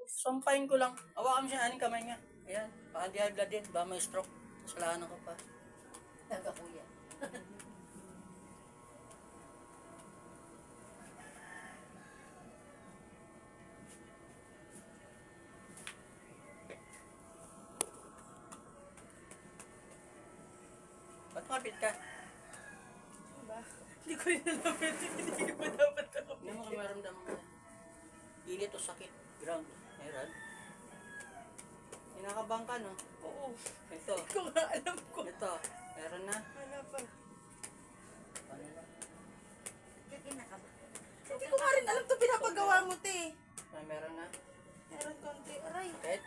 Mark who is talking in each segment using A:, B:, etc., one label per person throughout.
A: Sampain ko lang. Hawakan mo siya, aning kamay niya. Ayan, baka di high blood din, baka may stroke. Kasalanan ko pa.
B: Taga kuya.
A: Ba't kapit ka?
B: Diba?
C: Hindi ko rin alam. Hindi ko pa dapat ako.
A: Hindi mo kami maramdaman ka. Init o sakit. Ground. Meron. Kinakabang ka, no?
C: Oo.
A: Ito.
C: Hindi ko nga alam ko.
A: Ito. Meron na.
C: Wala pa.
A: Ano na?
C: Hindi ko nga rin alam ito pinapagawa mo, te.
A: Ay, meron na.
C: Meron konti. Aray.
A: Sakit?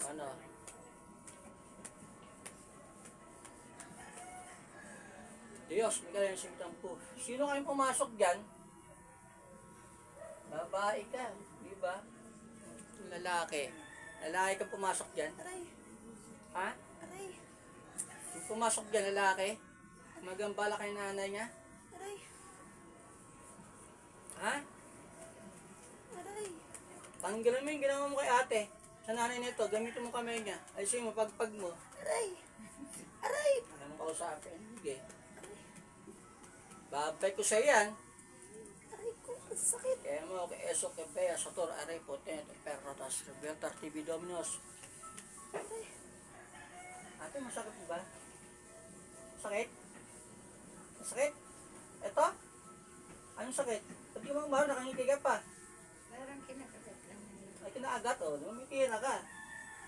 A: Ano? Diyos, may kaya yung simtang po. Sino kayong pumasok dyan? Babae ka, di ba? Lalaki. Lalaki ka pumasok dyan?
C: Aray.
A: Ha?
C: Aray.
A: Yung pumasok dyan, lalaki? Magambala kay nanay niya?
C: Aray.
A: Ha?
C: Aray.
A: Tanggalin mo yung ginawa mo kay ate. Sa nanay nito, gamitin mo kamay niya. Ayusin mo, pagpag mo.
C: Aray. Aray.
A: Ayaw mo kausapin. Sige. Babay ko sa'yo yan.
C: Aray ko. Ang sakit.
A: Kaya mo, kay Eso, kay Bea, Sator, Aray, Potente, Perrotas, Rebeltar, TV Dominos.
C: Aray.
A: Ate, masakit mo ba? Sakit? Sakit? Eto? Anong sakit? Ba't di mo umaro, nakangiti ka pa?
B: Parang kinakagat lang.
A: Ay, kinaagat, oh. Lumitira ka.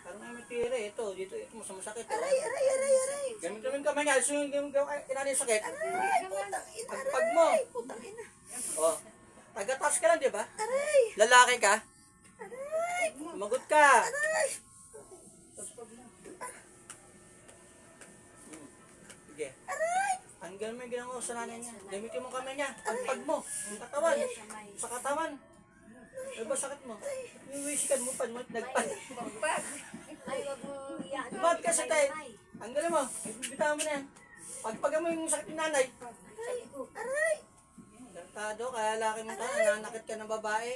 A: Parang may mitira, ito. Dito, ito mo sa masakit. Oh.
C: Aray. Aray. Aray. Aray.
A: Gamit namin kamay niya. Alis yung kinanay sakit.
C: Aray. Putang ina.
A: Pagpag mo.
C: Aray. Putang ina.
A: Oh. Tagatas ka lang, di ba?
C: Aray.
A: Lalaki ka?
C: Aray.
A: Magot ka.
C: Aray.
A: Sige.
C: Aray.
A: Tanggal mo yung ginawa ko sa nanay niya. Gamitin mo kamay niya. Pagpag mo. Yung katawan. Sa katawan. Ano ba sakit mo? Yung wisikan mo pa. Nagpag.
B: Pagpag.
D: Ay, wag mo iyan.
A: Ba't ka sa tayo? Tanggal mo. Bitawan mo na yan. Pagpag mo yung sakit ng nanay.
C: Aray. Aray.
A: Tartado, kaya laki mo tayo. Nananakit ka ng babae.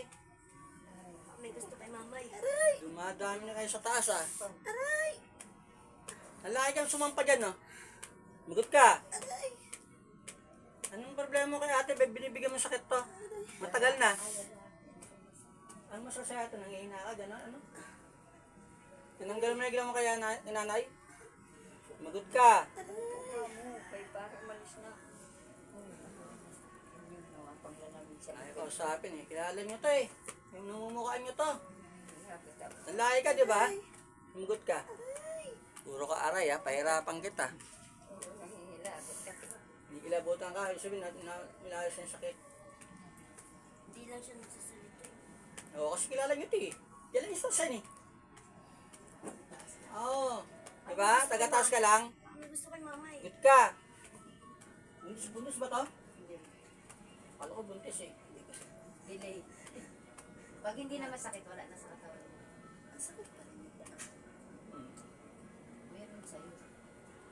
D: May gusto kay mamay.
C: Aray.
A: Dumadami na kayo sa taas ah.
C: Aray.
A: Lalaki kang sumampa dyan no? Magot ka.
C: Aray.
A: Anong problema mo kay ate? Binibigyan mo sakit to. Matagal na. Ano mo sa ito? Nangihina ka? Gano'n? Ano? Tinanggal mo na yung ginawa mo kay nanay? Magot ka.
B: Kay parang malis na. Yung mga panglalangin siya.
A: Ay, kausapin eh. Kilala nyo to eh. Yung namumukhaan nyo to. Lalaki ka, di ba? Magot ka. Puro ka aray ha. Pahirapan kita.
B: Nahihilabot ka.
A: Hindi kilabutan ka. Sabihin natin na nilayos yung sakit.
D: Hindi lang siya nagsasalita.
A: Oo, kasi kilala nyo to eh. Yan lang yung sasan eh. Oo. Diba? Tagataas ka lang.
D: May gusto kay mamay.
A: Good ka. Buntis ba to? Kala ko buntis eh.
B: Delay. Pag hindi na masakit, wala na sa katawan.
C: Ang sakit pa rin.
B: Meron sa'yo.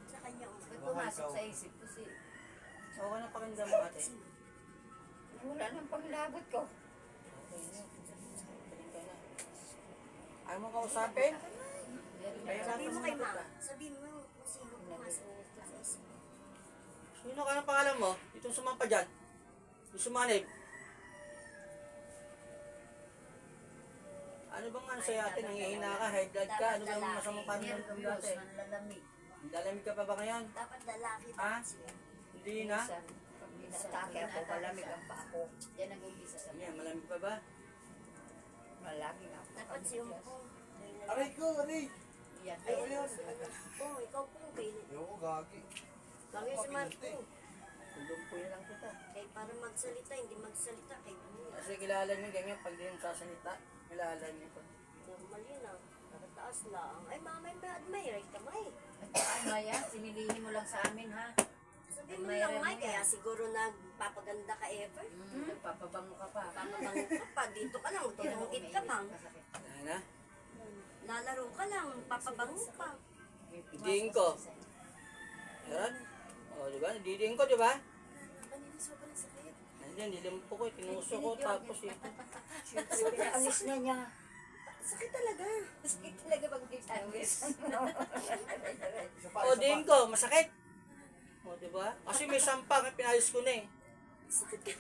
D: Sa kanya.
B: Ba't pumasok sa isip ko si...
A: Okay na pakinggan mo ate.
B: Wala nang panglabot ko.
A: Okay na. Galing ka na. Ayaw mo kausapin?
D: Sabihin mo kay mama. Sabihin mo kung sino pumasok sa isip.
A: Sino ka ng pangalan mo? Itong sumampa dyan. Yung sumanib. Ano bang ano sa'yo ate? Nangihina ka? High blood ka? Ano bang masamang paramdam mo ate?
B: Manlalamig.
A: Dalamig ka pa ba ngayon?
D: Dapat lalaki
A: Ah?
D: dapat siya.
A: Hindi na?
B: Pag minatake ako, malamig ang pa ako. Yan ang umpisa sa
A: Ano yan? Malamig pa ba?
B: malamig ako.
D: Dapat siya po.
E: Aray ko, aray!
B: Yan.
D: Ay, oh, ikaw po.
E: Ayoko, gagi.
D: Bagay si Marco.
A: Tulumpuin lang kita.
D: Kay para magsalita, hindi magsalita. Kay
A: Kasi kilala niyo ganyan pag di yung sasalita. Kilala niyo pa.
D: normal yun ah. Nakataas lang. Ay, mamay, may admire ka, may.
B: Ano yan? Sinilihin mo lang sa amin ha.
D: Sabihin mo
B: Admire
D: lang,
B: mo
D: may.
B: yan.
D: Kaya siguro nagpapaganda ka ever.
B: Nagpapabango ka pa.
D: Papabango ka pa. Dito ka lang. Tulungkit ka lang.
A: Ano na?
D: Lalaro ka lang. Papabango pa.
A: Didiin ko. Yan. O, diba? Didiin ko, diba?
C: Kanina sobrang sakit.
A: Nandiyan, nilimpo ko, tinuso ko, tapos eh.
B: Alis na niya.
C: Sakit talaga.
B: Sakit talaga pag may sandwich.
E: Isa pa,
A: O,
E: isa
A: diin
E: pa.
A: ko, masakit. O, diba? Kasi may sampang, pinayos ko na eh.
C: Sakit ka.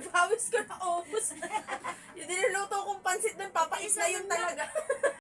F: Pawis ko na ubos na. Yung niluluto kong pansit doon, papait na yun talaga.